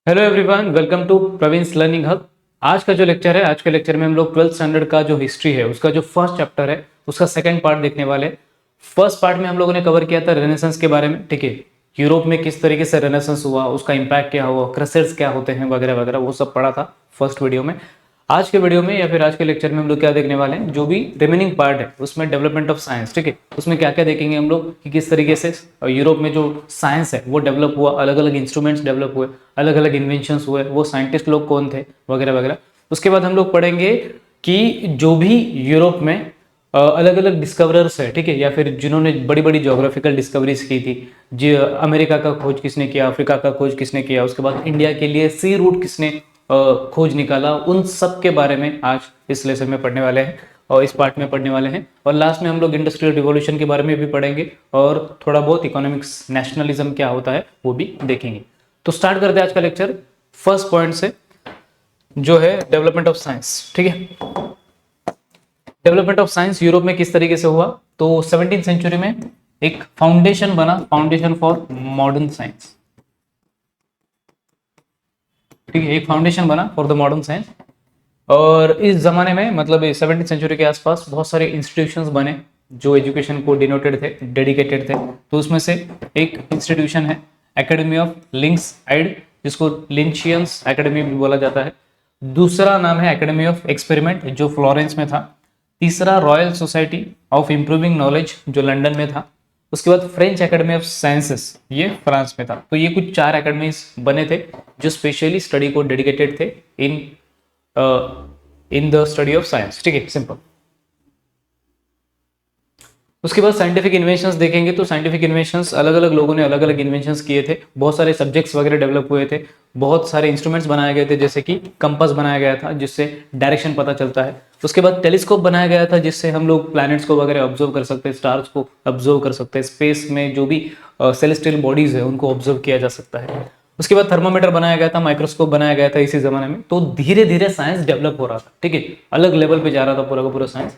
Hello everyone, welcome to Praveen's learning hub. आज का जो लेक्चर है, आज के लेक्चर में हम लोग 12th स्टैंडर्ड का जो हिस्ट्री है उसका जो फर्स्ट चैप्टर है उसका सेकंड पार्ट देखने वाले हैं। फर्स्ट पार्ट में हम लोगों ने कवर किया था रेनेसांस के बारे में, ठीक है। यूरोप में किस तरीके से रेनेसांस हुआ, उसका इम्पैक्ट क्या हुआ, क्रसेड्स क्या होते हैं वगैरह वगैरह, वो सब पढ़ा था फर्स्ट वीडियो में। आज के वीडियो में या फिर आज के लेक्चर में हम लोग क्या देखने वाले हैं, जो भी रिमेनिंग पार्ट है उसमें डेवलपमेंट ऑफ साइंस, ठीक है। उसमें क्या क्या देखेंगे हम लोग कि किस तरीके से यूरोप में जो साइंस है वो डेवलप हुआ, अलग अलग इंस्ट्रूमेंट्स डेवलप हुए, अलग अलग इन्वेंशंस हुए, वो साइंटिस्ट लोग कौन थे वगैरह वगैरह। उसके बाद हम लोग पढ़ेंगे कि जो भी यूरोप में अलग अलग डिस्कवरर्स है, ठीक है, या फिर जिन्होंने बड़ी बड़ी जोग्राफिकल डिस्कवरीज की थी, जो अमेरिका का खोज किसने किया, अफ्रीका का खोज किसने किया, उसके बाद इंडिया के लिए सी रूट किसने खोज निकाला, उन सब के बारे में आज इस लेसन में पढ़ने वाले हैं और इस पार्ट में पढ़ने वाले हैं। और लास्ट में हम लोग इंडस्ट्रियल रिवॉल्यूशन के बारे में भी पढ़ेंगे और थोड़ा बहुत इकोनॉमिक्स नेशनलिज्म क्या होता है वो भी देखेंगे। तो स्टार्ट करते हैं आज का लेक्चर फर्स्ट पॉइंट से, जो है डेवलपमेंट ऑफ साइंस, ठीक है। डेवलपमेंट ऑफ साइंस यूरोप में किस तरीके से हुआ, तो 17th सेंचुरी में एक फाउंडेशन बना, फाउंडेशन फॉर मॉडर्न साइंस, ठीक है। एक फाउंडेशन बना फॉर द मॉडर्न साइंस। और इस जमाने में मतलब 17th सेंचुरी के आसपास बहुत सारे इंस्टीट्यूशंस बने जो एजुकेशन को डिनोटेड थे, डेडिकेटेड थे। तो उसमें से एक इंस्टीट्यूशन है एकेडमी ऑफ लिंक्स आइड, जिसको लिंचियंस एकेडमी भी बोला जाता है। दूसरा नाम है एकेडमी ऑफ एक्सपेरिमेंट, जो फ्लोरेंस में था। तीसरा royal society of improving knowledge, जो लंदन में था। उसके बाद फ्रेंच एकेडमी ऑफ साइंसेस, ये फ्रांस में था। तो ये कुछ 4 एकेडमीज बने थे जो स्पेशली स्टडी को डेडिकेटेड थे in the study of science, ठीक है, सिंपल। उसके बाद साइंटिफिक इन्वेंशंस देखेंगे तो साइंटिफिक इन्वेंशंस अलग अलग लोगों ने अलग अलग इन्वेंशंस किए थे, बहुत सारे सब्जेक्ट्स वगैरह डेवलप हुए थे, बहुत सारे इंस्ट्रूमेंट्स बनाए गए थे, जैसे कि कंपास बनाया गया था जिससे डायरेक्शन पता चलता है। उसके बाद टेलीस्कोप बनाया गया था जिससे हम लोग प्लैनेट्स को वगैरह ऑब्जर्व कर सकते हैं, स्टार्स को ऑब्जर्व कर सकते हैं, स्पेस में जो भी सेलेस्टियल बॉडीज है उनको ऑब्जर्व किया जा सकता है। उसके बाद थर्मोमीटर बनाया गया था, माइक्रोस्कोप बनाया गया था इसी जमाने में। तो धीरे धीरे साइंस डेवलप हो रहा था, ठीक है, अलग लेवल पे जा रहा था पूरा का पूरा साइंस।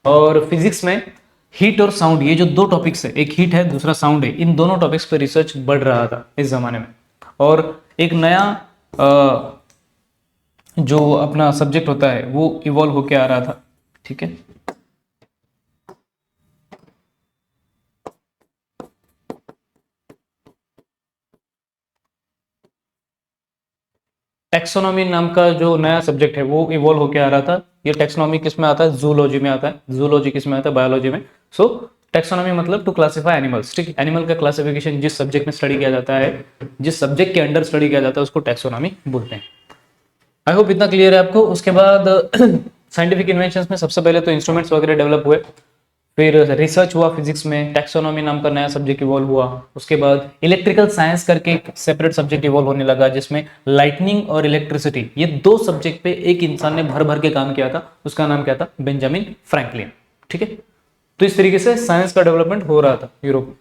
और फिजिक्स में हीट और साउंड, ये जो दो टॉपिक्स है, एक हीट है दूसरा साउंड है, इन दोनों टॉपिक्स पे रिसर्च बढ़ रहा था इस जमाने में। और एक नया जो अपना सब्जेक्ट होता है वो इवॉल्व होके आ रहा था, ठीक है। टेक्सोनॉमी नाम का जो नया सब्जेक्ट है वो इवॉल्व होके आ रहा था। ये टेक्सोनॉमी किस में आता है, जूलॉजी में आता है। जूलॉजी किस में आता है, बायोलॉजी में। सो टेक्सोनॉमी मतलब टू क्लासिफाई एनिमल्स, ठीक है। एनिमल का क्लासिफिकेशन जिस सब्जेक्ट में स्टडी किया जाता है, जिस सब्जेक्ट के अंडर स्टडी किया जाता है, उसको टेक्सोनॉमी बोलते हैं। आई होप इतना क्लियर है आपको। उसके बाद साइंटिफिक इन्वेंशंस में सबसे पहले तो इंस्ट्रूमेंट्स वगैरह डेवलप हुए, फिर रिसर्च हुआ फिजिक्स में, टैक्सोनॉमी नाम का नया सब्जेक्ट इवॉल्व हुआ। उसके बाद इलेक्ट्रिकल साइंस करके एक सेपरेट सब्जेक्ट इवॉल्व होने लगा, जिसमें लाइटनिंग और इलेक्ट्रिसिटी, ये दो सब्जेक्ट पे एक इंसान ने भर भर के काम किया था। उसका नाम क्या था, बेंजामिन फ्रैंकलिन, ठीक है। तो इस तरीके से साइंस का डेवलपमेंट हो रहा था यूरोप में।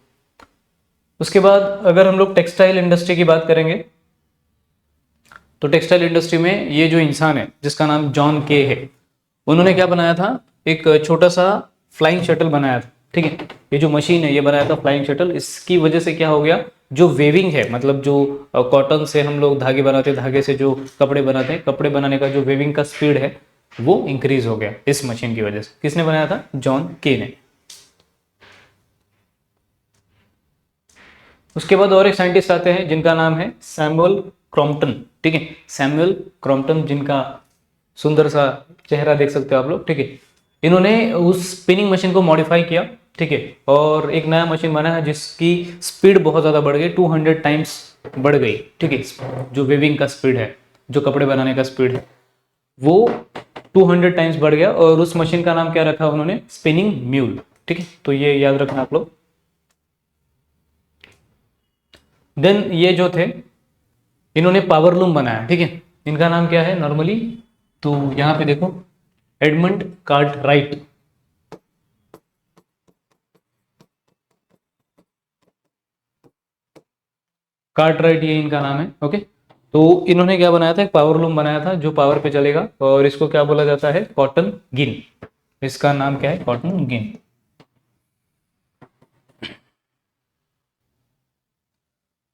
उसके बाद अगर हम लोग टेक्सटाइल इंडस्ट्री की बात करेंगे तो टेक्सटाइल इंडस्ट्री में ये जो इंसान है जिसका नाम जॉन के है, उन्होंने क्या बनाया था, एक छोटा सा फ्लाइंग शटल बनाया था, ठीक है। ये जो मशीन है ये बनाया था फ्लाइंग शटल। इसकी वजह से क्या हो गया, जो वेविंग है, मतलब जो कॉटन से हम लोग धागे बनाते हैं, धागे से जो कपड़े बनाते हैं, कपड़े बनाने का जो वेविंग का स्पीड है वो इंक्रीज हो गया इस मशीन की वजह से। किसने बनाया था, जॉन के ने। उसके बाद और एक साइंटिस्ट आते हैं जिनका नाम है सैमुअल क्रॉम्पटन, ठीक है। सैमुअल क्रॉम्पटन, जिनका सुंदर सा चेहरा देख सकते हो आप लोग, ठीक है। इन्होंने उस स्पिनिंग मशीन को मॉडिफाई किया, ठीक है, और एक नया मशीन बना है जिसकी स्पीड बहुत ज़्यादा बढ़ गई, 200 टाइम्स बढ़ गई, ठीक है। जो वेविंग का स्पीड है, जो कपड़े बनाने का स्पीड है, वो 200 टाइम्स बढ़ गया। और उस मशीन का नाम क्या रखा उन्होंने, स्पिनिंग म्यूल, ठीक है। तो ये याद रखना आप लोग। देन ये जो थे, इन्होंने पावर लूम बनाया, ठीक है। इनका नाम क्या है नॉर्मली, तो यहां पे देखो, एडमंड कार्टराइट। कार्टराइट ये इनका नाम है, ओके। तो इन्होंने क्या बनाया था, एक पावर लूम बनाया था जो पावर पे चलेगा, और इसको क्या बोला जाता है, कॉटन गिन। इसका नाम क्या है, कॉटन गिन।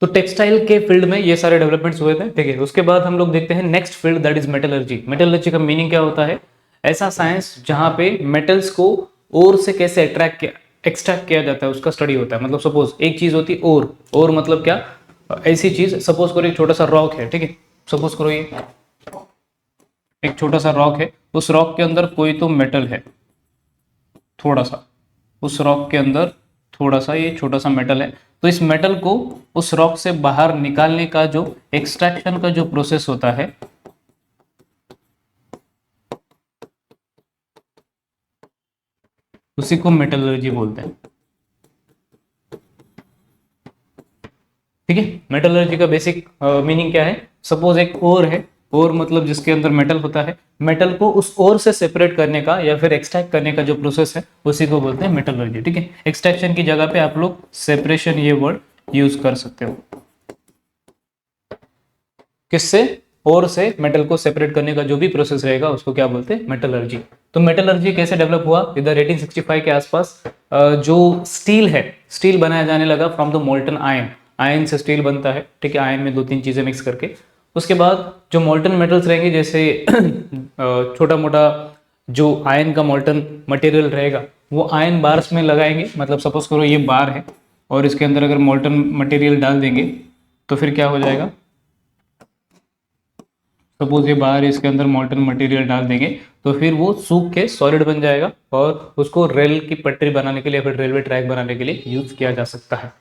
तो टेक्सटाइल के फील्ड में ये सारे डेवलपमेंट्स हुए थे, ठीक है। उसके बाद हम लोग देखते हैं next field, that is metallurgy. Metallurgy का मीनिंग क्या होता है? ऐसा साइंस जहां पे मेटल्स को ओर से कैसे एक्सट्रैक्ट किया जाता है उसका स्टडी होता है। मतलब सपोज एक चीज होती है ओर मतलब क्या? ऐसी चीज, सपोज करो एक छोटा सा रॉक है, ठीक है। सपोज करो ये एक छोटा सा रॉक है, उस रॉक के अंदर कोई तो मेटल है थोड़ा सा, उस रॉक के अंदर थोड़ा सा ये छोटा सा मेटल है। तो इस मेटल को उस रॉक से बाहर निकालने का जो एक्सट्रैक्शन का जो प्रोसेस होता है, उसी को मेटलर्जी बोलते हैं, ठीक है। मेटलर्जी का बेसिक मीनिंग क्या है? सपोज एक ओर है, ओर मतलब जिसके अंदर मेटल होता है, मेटल को उस ओर से सेपरेट करने का या फिर एक्सट्रैक्ट करने का जो प्रोसेस है उसी को बोलते हैं मेटलर्जी, ठीक है। एक्सट्रैक्शन की जगह पे आप लोग सेपरेशन ये वर्ड यूज कर सकते हो। किससे? ओर से मेटल को सेपरेट करने का जो भी प्रोसेस रहेगा उसको क्या बोलते हैं? मेटलर्जी। तो मेटलर्जी कैसे डेवलप हुआ? इधर 1865 के आसपास जो स्टील है, स्टील बनाया जाने लगा from the molten ion. Ion से स्टील बनता है, ठीक है, आयन में 2-3 चीजें मिक्स करके। उसके बाद जो मोल्टन मेटल्स रहेंगे, जैसे छोटा मोटा जो आयन का मोल्टन मटेरियल रहेगा वो आयन बार्स में लगाएंगे। मतलब सपोज करो ये बार है और इसके अंदर अगर मोल्टन मटेरियल डाल देंगे तो फिर क्या हो जाएगा? सपोज ये बाहर इसके अंदर मोल्टन मटेरियल डाल देंगे तो फिर वो सूख के सॉलिड बन जाएगा और उसको रेल की पटरी बनाने के लिए, फिर रेलवे ट्रैक बनाने के लिए यूज किया जा सकता है।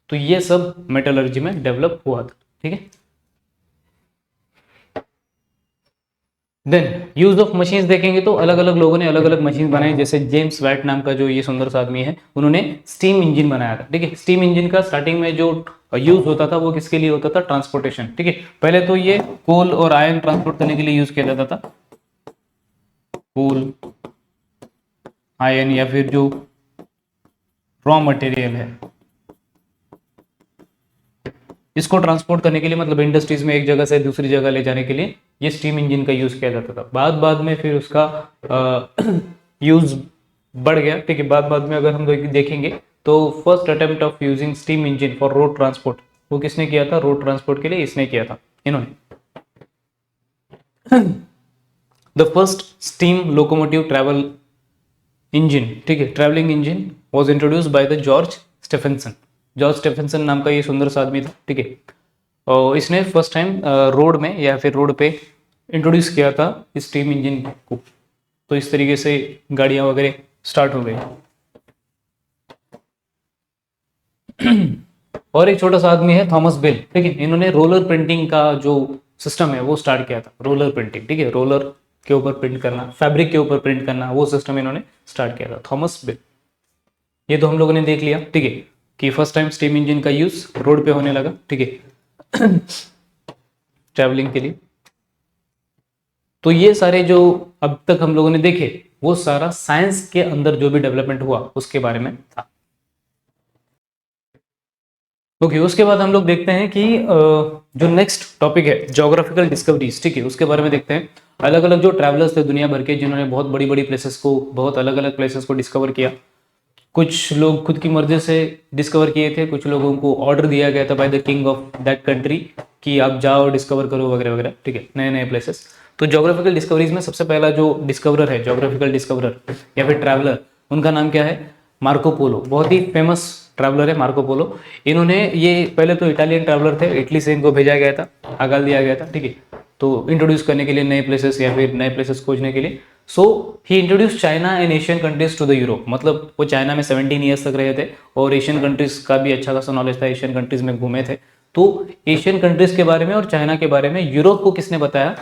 तो ये सब मेटलर्जी में डेवलप हुआ था, ठीक है। देन यूज ऑफ मशीन्स देखेंगे तो अलग अलग लोगों ने अलग अलग मशीन बनाई। जैसे जेम्स वैट नाम का जो ये सुंदर सा आदमी है, उन्होंने स्टीम इंजन बनाया था, ठीक है। स्टीम इंजन का स्टार्टिंग में जो यूज होता था वो किसके लिए होता था? ट्रांसपोर्टेशन, ठीक है। पहले तो ये कोल और आयन ट्रांसपोर्ट करने के लिए यूज किया जाता था। कोल, आयन या फिर जो रॉ मटेरियल है इसको ट्रांसपोर्ट करने के लिए, मतलब इंडस्ट्रीज में एक जगह से दूसरी जगह ले जाने के लिए ये स्टीम इंजन का यूज किया जाता था। बाद में फिर उसका यूज बढ़ गया, ठीक है। बाद में अगर हम देखेंगे तो first attempt of using steam engine for road transport वो किसने किया था? रोड ट्रांसपोर्ट के लिए इसने किया था, इन्होंने। The first steam locomotive travel engine, ठीक है, travelling engine was introduced by the George Stephenson. George Stephenson नाम का ये सुंदर सा आदमी था, ठीक है। और इसने फर्स्ट टाइम रोड में या फिर रोड पे इंट्रोड्यूस किया था स्टीम इंजन को। तो इस तरीके से गाड़ियां वगैरह स्टार्ट हो गई। और एक छोटा सा आदमी है थॉमस बेल, ठीक है। इन्होंने रोलर प्रिंटिंग का जो सिस्टम है वो स्टार्ट किया था। रोलर प्रिंटिंग, ठीक है, रोलर के ऊपर प्रिंट करना, फैब्रिक के ऊपर प्रिंट करना, वो सिस्टम इन्होंने स्टार्ट किया था, थॉमस बेल। ये तो हम लोगों ने देख लिया, ठीक है, कि फर्स्ट टाइम स्टीम इंजन का यूज रोड पे होने लगा, ठीक है, ट्रैवलिंग के लिए। तो ये सारे जो अब तक हम लोगों ने देखे वो सारा साइंस के अंदर जो भी डेवलपमेंट हुआ उसके बारे में था। ओके, उसके बाद हम लोग देखते हैं कि जो नेक्स्ट टॉपिक है ज्योग्राफिकल डिस्कवरीज, ठीक है, उसके बारे में देखते हैं। अलग अलग जो ट्रैवलर्स थे दुनिया भर के, जिन्होंने बहुत बड़ी बड़ी प्लेसेस को, बहुत अलग अलग प्लेसेस को डिस्कवर किया। कुछ लोग खुद की मर्जी से डिस्कवर किए थे, कुछ लोगों को ऑर्डर दिया गया था by the king of that country कि आप जाओ डिस्कवर करो वगैरह वगैरह, ठीक है, नए नए प्लेसेस। तो ज्योग्राफिकल डिस्कवरीज में सबसे पहला जो डिस्कवरर है, ज्योग्राफिकल डिस्कवरर या फिर ट्रैवलर, उनका नाम क्या है? Marco Polo. बहुत ही फेमस ट्रैवलर है मार्को पोलो। इन्होंने, ये पहले तो इटालियन ट्रैवलर थे, इटली से इनको भेजा गया था, आगाल दिया गया था, ठीक है, तो इंट्रोड्यूस करने के लिए नए प्लेसेस या फिर नए प्लेसेस खोजने के लिए। So he introduce China and Asian countries to the Europe. मतलब वो चाइना में 17 ईयर्स तक रहे थे और एशियन कंट्रीज का भी अच्छा खासा नॉलेज था, एशियन कंट्रीज में घूमे थे। तो एशियन कंट्रीज के बारे में और चाइना के बारे में यूरोप को किसने बताया?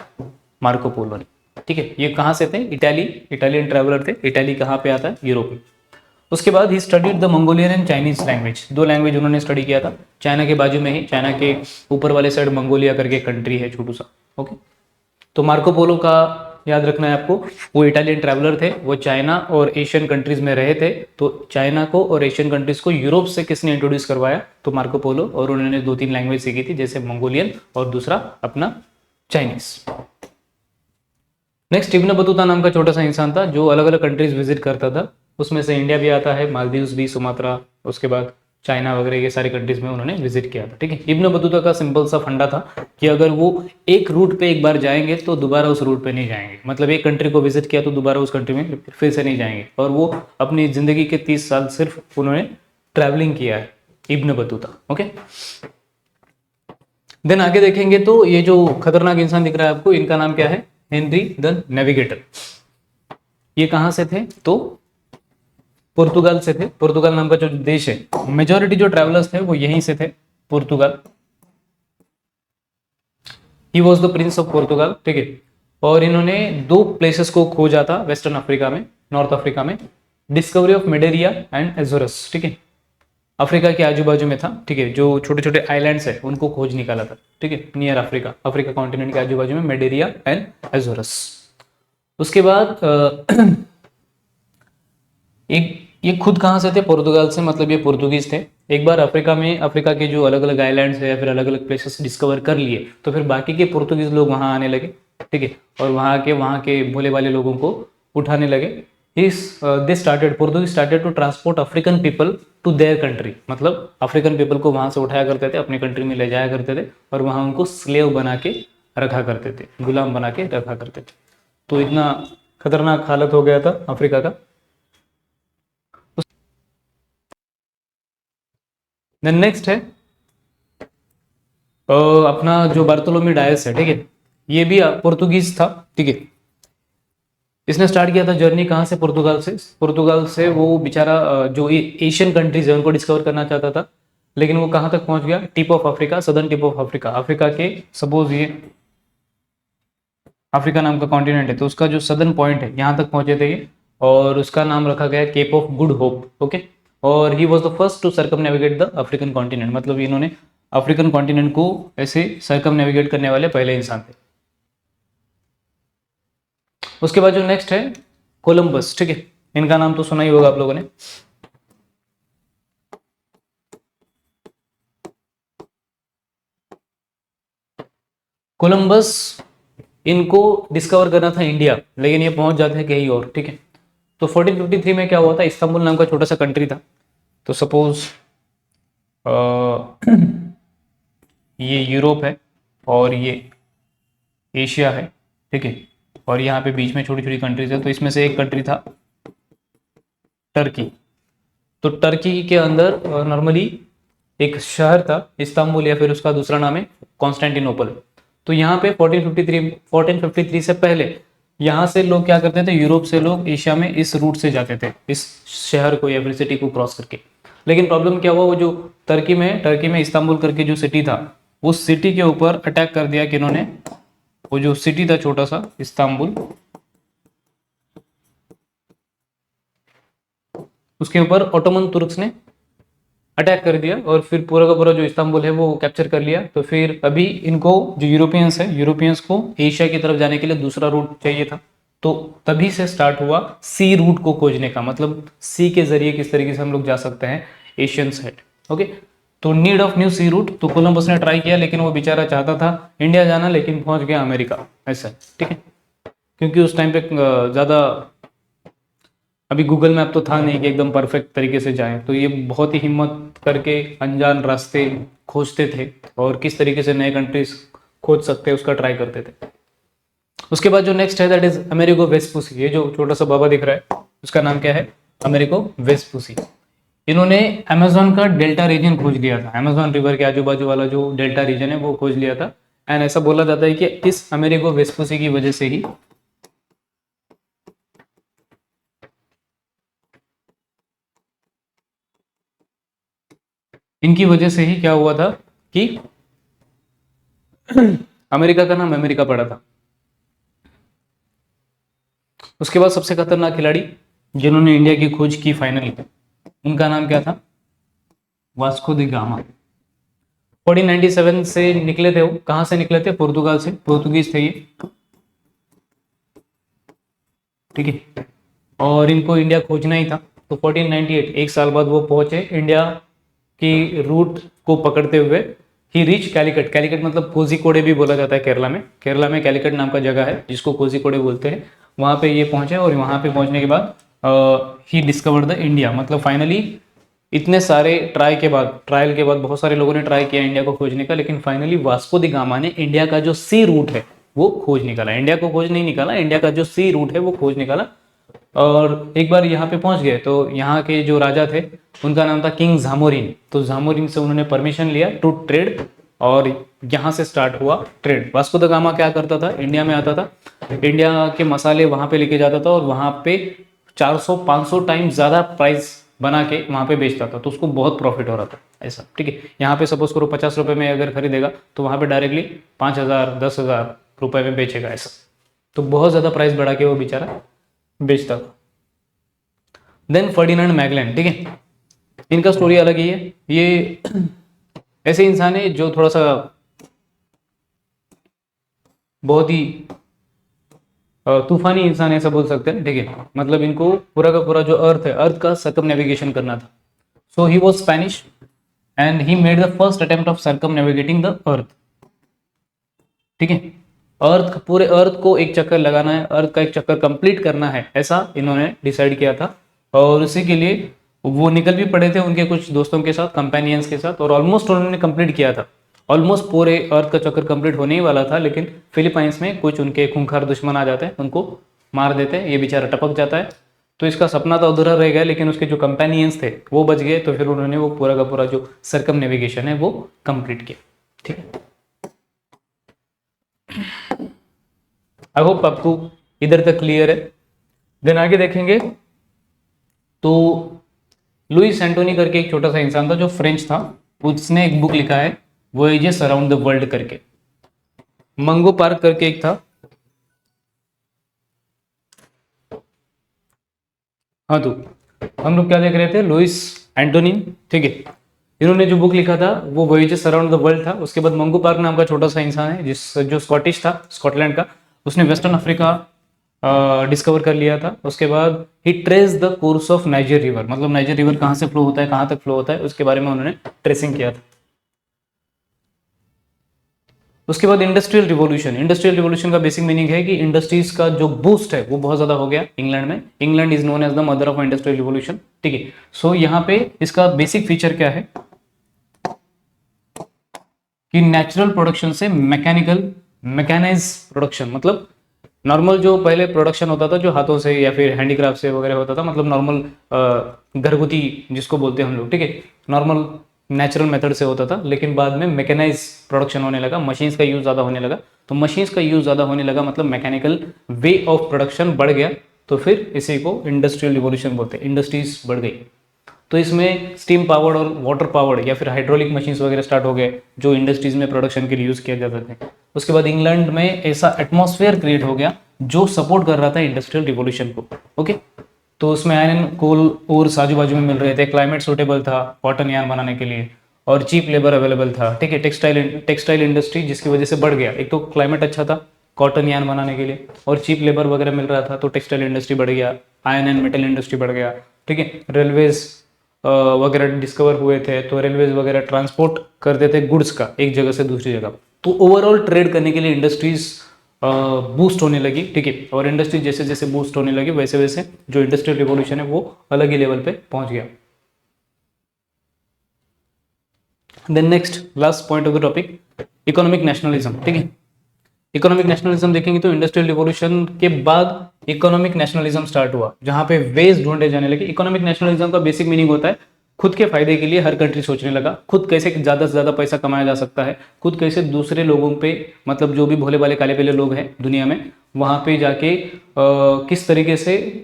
मार्को पोलो ने, ठीक है। ये कहाँ से थे? इटालियन ट्रैवलर थे। इटाली कहाँ पे आता है? यूरोप में। उसके बाद he studied the Mongolian and Chinese language. दो लैंग्वेज उन्होंने स्टडी किया था। चाइना के बाजू में ही, चाइना के ऊपर वाले साइड मंगोलिया करके कंट्री है छोटू सा, ओके। तो मार्को पोलो का याद रखना है आपको, वो इटालियन ट्रैवलर थे, वो चाइना और एशियन कंट्रीज में रहे थे। तो चाइना को और एशियन कंट्रीज को यूरोप से किसने इंट्रोड्यूस करवाया? तो मार्को पोलो। और उन्होंने 2-3 लैंग्वेज सीखी थी, जैसे मंगोलियन और दूसरा अपना चाइनीज। नेक्स्ट इब्न बतूता नाम का छोटा सा इंसान था जो अलग अलग कंट्रीज विजिट करता था। उसमें से इंडिया भी आता है, मालदीव्स भी, सुमात्रा, उसके बाद चाइना वगैरह ये सारी कंट्रीज में उन्होंने विजिट किया था। ठीक है, इब्न बतूता का सिंपल सा फंडा था कि अगर वो एक रूट पे एक बार जाएंगे तो दोबारा उस रूट पे नहीं जाएंगे, मतलब एक कंट्री को विजिट किया तो दोबारा उस कंट्री में फिर से नहीं जाएंगे, और वो अपनी जिंदगी के 30 साल सिर्फ उन्होंने ट्रैवलिंग किया है, इब्न बतूता। ओके, देन आगे देखेंगे तो ये जो खतरनाक इंसान दिख रहा है आपको, इनका नाम क्या है, हेनरी द नेविगेटर। ये कहां से थे, तो पुर्तगाल से थे। पुर्तगाल नाम का जो देश है, मेजोरिटी जो ट्रैवलर्स थे वो यहीं से थे, Portugal. He was the prince of Portugal. ठीक है, और इन्होंने 2 प्लेसेस को खोजा था वेस्टर्न अफ्रीका में, नॉर्थ अफ्रीका में, discovery of Madeira and Azores. ठीक है, अफ्रीका के आजू बाजू में था। ठीक है, जो छोटे छोटे आइलैंड्स है उनको खोज निकाला था। ठीक है, नियर अफ्रीका, अफ्रीका कॉन्टिनेंट के आजू बाजू में मेडेरिया एंड एजोरस। उसके बाद ये खुद कहाँ से थे, पुर्तगाल से, मतलब ये पुर्तगीज थे। एक बार अफ्रीका में, अफ्रीका के जो अलग अलग आइलैंड्स है या फिर अलग अलग प्लेसेस डिस्कवर कर लिए तो फिर बाकी के पुर्तगीज लोग वहाँ आने लगे। ठीक है, और वहाँ के भोले वाले लोगों को उठाने लगे। Portuguese started to transport African people to their country, मतलब अफ्रीकन पीपल को वहाँ से उठाया करते थे, अपनी कंट्री में ले जाया करते थे, और वहाँ उनको स्लेव बना के रखा करते थे, गुलाम बना के रखा करते थे। तो इतना खतरनाक हालत हो गया था अफ्रीका का। देन नेक्स्ट है अपना जो बार्तोलोमी डायस है। ठीक है, ये भी पुर्तगीज था। ठीक है, इसने स्टार्ट किया था जर्नी कहाँ से, पुर्तगाल से। पुर्तगाल से वो बेचारा जो एशियन कंट्रीज है उनको डिस्कवर करना चाहता था, लेकिन वो कहाँ तक पहुंच गया, tip of Africa, southern tip of Africa. Africa के, सपोज ये अफ्रीका नाम का कॉन्टिनेंट है, तो उसका जो सदर्न पॉइंट है यहाँ तक पहुंचे थे ये, और उसका नाम रखा गया Cape of Good Hope. Okay, और he was the first to circumnavigate the African continent, मतलब इन्होंने अफ्रीकन कॉन्टिनेंट को ऐसे सर्कम नेविगेट करने वाले पहले इंसान थे। उसके बाद जो नेक्स्ट है कोलंबस। ठीक है, इनका नाम तो सुना ही होगा आप लोगों ने। कोलंबस, इनको डिस्कवर करना था इंडिया, लेकिन ये पहुंच जाते हैं कहीं और। ठीक है, तो 1453 में क्या हुआ था, इस्तांबुल नाम का छोटा सा कंट्री था। तो सपोज ये यूरोप है और ये एशिया है। ठीक है, और यहाँ पे बीच में छोटी छोटी कंट्रीज है, तो इसमें से एक कंट्री था टर्की। तो टर्की के अंदर नॉर्मली एक शहर था इस्तांबुल, या फिर उसका दूसरा नाम है कॉन्स्टेंटिनोपल। तो यहाँ पे 1453 से पहले यहाँ से लोग क्या करते थे, यूरोप से लोग एशिया में इस रूट से जाते थे, इस शहर को या फिर सिटी को क्रॉस करके। लेकिन प्रॉब्लम क्या हुआ, वो जो टर्की में इस्तांबुल करके जो सिटी था, उस सिटी के ऊपर अटैक कर दिया किन्होंने, वो जो सिटी था छोटा सा इस्तांबुल, उसके ऊपर ओटोमन तुर्क्स ने अटैक कर दिया, और फिर पूरा का पूरा जो इस्तांबुल है वो कैप्चर कर लिया। तो फिर अभी इनको जो यूरोपियंस को एशिया की तरफ जाने के लिए दूसरा रूट चाहिए था। तो तभी से स्टार्ट हुआ सी रूट को खोजने का, मतलब सी के जरिए किस तरीके से हम लोग जा सकते हैं एशियन साइड। ओके, तो need of new sea route, तो कोलंबस ने ट्राई किया, लेकिन वो बेचारा चाहता था इंडिया जाना, लेकिन पहुंच गया अमेरिका, ऐसा। ठीक है, क्योंकि उस टाइम पे ज़्यादा अभी गूगल मैप तो था नहीं कि एकदम परफेक्ट तरीके से जाएं, तो ये बहुत ही हिम्मत करके अनजान रास्ते खोजते थे, और किस तरीके से नए कंट्रीज खोज सकते हैं उसका ट्राई करते थे। उसके बाद जो नेक्स्ट है दैट इज अमेरिगो वेस्पुसी। ये जो छोटा सा बाबा दिख रहा है उसका नाम क्या है, अमेरिगो वेस्पुसी। इन्होंने अमेजोन का डेल्टा रीजन खोज लिया था, अमेजोन रिवर के आजू बाजू वाला जो डेल्टा रीजन है वो खोज लिया था। एंड ऐसा बोला जाता है कि इस अमेरिगो वेस्पुसी की वजह से ही इनकी वजह से ही क्या हुआ था कि अमेरिका का नाम अमेरिका पड़ा था। उसके बाद सबसे खतरनाक खिलाड़ी जिन्होंने इंडिया की खोज की फाइनली, उनका नाम क्या था, वास्को द गामा। 1497 से निकले थे वो, कहां से निकले थे, पुर्तगाल से, पुर्तगीज थे ये। ठीक है, और इनको इंडिया खोजना ही था। तो 1498 एक साल बाद वो पहुंचे इंडिया की रूट को पकड़ते हुए। ही रीच कैलिकट, कैलिकट मतलब कोझिकोडे भी बोला जाता है केरला में। केरला में कैलिकट नाम का जगह है जिसको कोझिकोडे बोलते हैं। वहाँ पे ये पहुंचे, और वहाँ पे पहुंचने के बाद ही डिस्कवर्ड द इंडिया, मतलब फाइनली इतने सारे ट्रायल के बाद बहुत सारे लोगों ने ट्राई किया इंडिया को खोजने का, लेकिन फाइनली वास्को दी गामा ने इंडिया का जो सी रूट है वो खोज निकाला। इंडिया को खोज नहीं निकाला, इंडिया का जो सी रूट है वो खोज निकाला। और एक बार यहाँ पे पहुंच गए तो यहाँ के जो राजा थे उनका नाम था किंग झामोरिन। तो झामोरिन से उन्होंने परमिशन लिया टू ट्रेड, और यहाँ से स्टार्ट हुआ ट्रेड। वास्को द गामा क्या करता था, इंडिया में आता था, इंडिया के मसाले वहाँ पे लेके जाता था और वहाँ पे 400-500 टाइम ज़्यादा प्राइस बना के वहाँ पे बेचता था, तो उसको बहुत प्रॉफिट हो रहा था ऐसा। ठीक है, यहाँ पे सपोज करो 50 रुपये में अगर खरीदेगा तो वहाँ पे डायरेक्टली 5,000 10,000 रुपये में बेचेगा ऐसा। तो बहुत ज़्यादा प्राइस बढ़ा के वो बेचारा बेचता था। देन फर्डिनेंड मैगलन, ठीक है, इनका स्टोरी अलग ही है। ये ऐसे इंसान है जो थोड़ा सा बहुत ही तूफानी इंसान ऐसा बोल सकते हैं। ठीक है, मतलब इनको पूरा का पूरा जो अर्थ है, अर्थ का सर्कम नेविगेशन करना था। So he was Spanish and he made the first attempt of circumnavigating the earth. ठीक है, अर्थ, पूरे अर्थ को एक चक्कर लगाना है, अर्थ का एक चक्कर कंप्लीट करना है, ऐसा इन्होंने डिसाइड किया था। और उसी के लिए वो निकल भी पड़े थे उनके कुछ दोस्तों के साथ, कंपेनियंस के साथ, और ऑलमोस्ट उन्होंने कंप्लीट किया था। ऑलमोस्ट पूरे अर्थ का चक्कर कंप्लीट होने ही वाला था, लेकिन फिलीपाइंस में कुछ उनके खूंखार दुश्मन आ जाते हैं, उनको मार देते हैं, ये बेचारा टपक जाता है। तो इसका सपना तो अधूरा रह गया, लेकिन उसके जो कंपेनियंस थे वो बच गए। तो फिर उन्होंने वो पूरा का पूरा जो सर्कम नेविगेशन है वो कंप्लीट किया। ठीक है, आई होप आपको इधर तक क्लियर है। देन आगे देखेंगे तो लुइस एंटोनी करके एक छोटा सा इंसान था जो फ्रेंच था, उसने एक बुक लिखा है वॉयजेस अराउंड द वर्ल्ड करके। मंगो पार्क करके एक था, हाँ, तो हम लोग क्या देख रहे थे, लुइस एंटोनी। ठीक है, इन्होंने जो बुक लिखा था वो वॉयजेस अराउंड द वर्ल्ड था। उसके बाद मंगो पार्क नाम का छोटा सा इंसान है जो स्कॉटिश था, स्कॉटलैंड का, उसने वेस्टर्न अफ्रीका डिस्कवर कर लिया था। उसके बाद he trace the course of Niger river, मतलब नाइजर रिवर कहाँ से फ्लो होता है, कहाँ तक फ्लो होता है, उसके बारे में उन्होंने ट्रेसिंग किया था। उसके बाद इंडस्ट्रियल रिवॉल्यूशन। इंडस्ट्रियल रिवॉल्यूशन का बेसिक मीनिंग है कि इंडस्ट्रीज का जो बूस्ट है वो बहुत ज्यादा हो गया इंग्लैंड में। England is known as the mother of industrial revolution. ठीक है, सो यहाँ पे इसका बेसिक फीचर क्या है कि नेचुरल प्रोडक्शन से मैकेनाइज प्रोडक्शन, मतलब नॉर्मल जो पहले प्रोडक्शन होता था जो हाथों से या फिर हैंडीक्राफ्ट से वगैरह होता था, मतलब नॉर्मल घरगुती जिसको बोलते हैं हम लोग। ठीक है, नॉर्मल नेचुरल मेथड से होता था, लेकिन बाद में मैकेनाइज प्रोडक्शन होने लगा, मशीन्स का यूज ज़्यादा होने लगा। तो मशीन्स का यूज ज़्यादा होने लगा मतलब मैकेनिकल वे ऑफ प्रोडक्शन बढ़ गया, तो फिर इसी को इंडस्ट्रियल रिवॉल्यूशन बोलते हैं, इंडस्ट्रीज बढ़ गई। तो इसमें स्टीम पावर्ड और वाटर पावर्ड या फिर हाइड्रोलिक मशीन्स वगैरह स्टार्ट हो गए जो इंडस्ट्रीज में प्रोडक्शन के लिए यूज़ किया जाते थे। उसके बाद इंग्लैंड में ऐसा एटमॉस्फेयर क्रिएट हो गया जो सपोर्ट कर रहा था इंडस्ट्रियल रिवॉल्यूशन को। ओके, तो उसमें आयरन कोल और आजू बाजू में मिल रहे थे, क्लाइमेट सूटेबल था कॉटन यार्न बनाने के लिए, और चीप लेबर अवेलेबल था। ठीक है, टेक्सटाइल इंडस्ट्री जिसकी वजह से बढ़ गया, एक तो क्लाइमेट अच्छा था कॉटन यार्न बनाने के लिए, और चीप लेबर वगैरह मिल रहा था, तो टेक्सटाइल इंडस्ट्री बढ़ गया, आयरन एंड मेटल इंडस्ट्री बढ़ गया। ठीक है, रेलवेज वगैरह डिस्कवर हुए थे, तो रेलवेज वगैरह ट्रांसपोर्ट करते थे गुड्स का एक जगह से दूसरी जगह। तो ओवरऑल ट्रेड करने के लिए इंडस्ट्रीज बूस्ट होने लगी। ठीक है, और इंडस्ट्री जैसे जैसे बूस्ट होने लगी वैसे वैसे जो इंडस्ट्रियल रिवॉल्यूशन है वो अलग ही लेवल पे पहुंच गया। Then next last point of the topic, economic nationalism. ठीक है, इकोनॉमिक नेशनलिज्म देखेंगे तो इंडस्ट्रियल रिवॉल्यूशन के बाद इकोनॉमिक नेशनलिज्म स्टार्ट हुआ, जहां पे वेज ढूंढे जाने लगे। इकोनॉमिक नेशनलिज्म का बेसिक मीनिंग होता है खुद के फायदे के लिए हर कंट्री सोचने लगा, खुद कैसे ज़्यादा से ज़्यादा पैसा कमाया जा सकता है, खुद कैसे दूसरे लोगों पे, मतलब जो भी भोले भाले काले पीले लोग हैं दुनिया में, वहाँ पे जाके किस तरीके से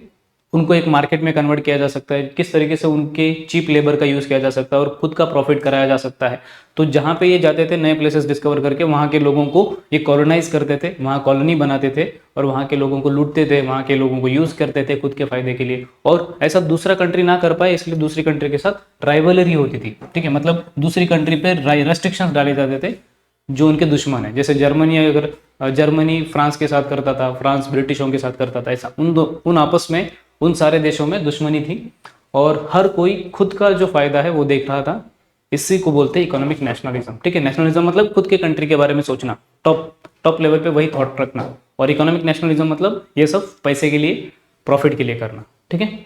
उनको एक मार्केट में कन्वर्ट किया जा सकता है, किस तरीके से उनके चीप लेबर का यूज़ किया जा सकता है और खुद का प्रॉफिट कराया जा सकता है। तो जहाँ पे ये जाते थे नए प्लेसेस डिस्कवर करके, वहाँ के लोगों को ये कॉलोनाइज करते थे, वहाँ कॉलोनी बनाते थे और वहाँ के लोगों को लूटते थे, वहाँ के लोगों को यूज़ करते थे खुद के फायदे के लिए। और ऐसा दूसरा कंट्री ना कर पाए इसलिए दूसरी कंट्री के साथ राइवलरी होती थी। ठीक है, मतलब दूसरी कंट्री पे रेस्ट्रिक्शंस डाले जाते थे जो उनके दुश्मन है। जैसे जर्मनी, अगर जर्मनी फ्रांस के साथ करता था, फ्रांस ब्रिटिशों के साथ करता था, ऐसा उन आपस में उन सारे देशों में दुश्मनी थी और हर कोई खुद का जो फायदा है वो देख रहा था। इसी को बोलते हैं इकोनॉमिक नेशनलिज्म। ठीक है, नेशनलिज्म मतलब खुद के कंट्री के बारे में सोचना, टॉप लेवल पे वही थॉट रखना, और इकोनॉमिक नेशनलिज्म मतलब ये सब पैसे के लिए, प्रॉफिट के लिए करना। ठीक है,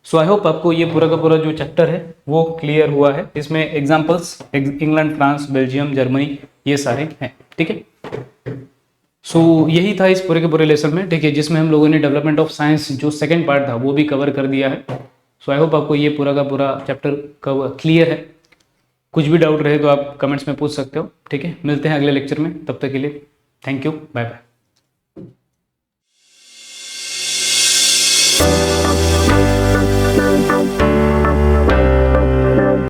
सो आई होप आपको ये पूरा का पूरा जो चैप्टर है वो क्लियर हुआ है। इसमें examples England, France, Belgium, Germany ये सारे हैं, ठीक है। सो यही था इस पूरे के पूरे लेसन में, ठीक है, जिसमें हम लोगों ने डेवलपमेंट ऑफ साइंस जो सेकंड पार्ट था वो भी कवर कर दिया है। सो आई होप आपको ये पूरा का पूरा चैप्टर क्लियर है। कुछ भी डाउट रहे तो आप कमेंट्स में पूछ सकते हो, ठीक है। मिलते हैं अगले लेक्चर में, तब तक के लिए थैंक यू, बाय बाय।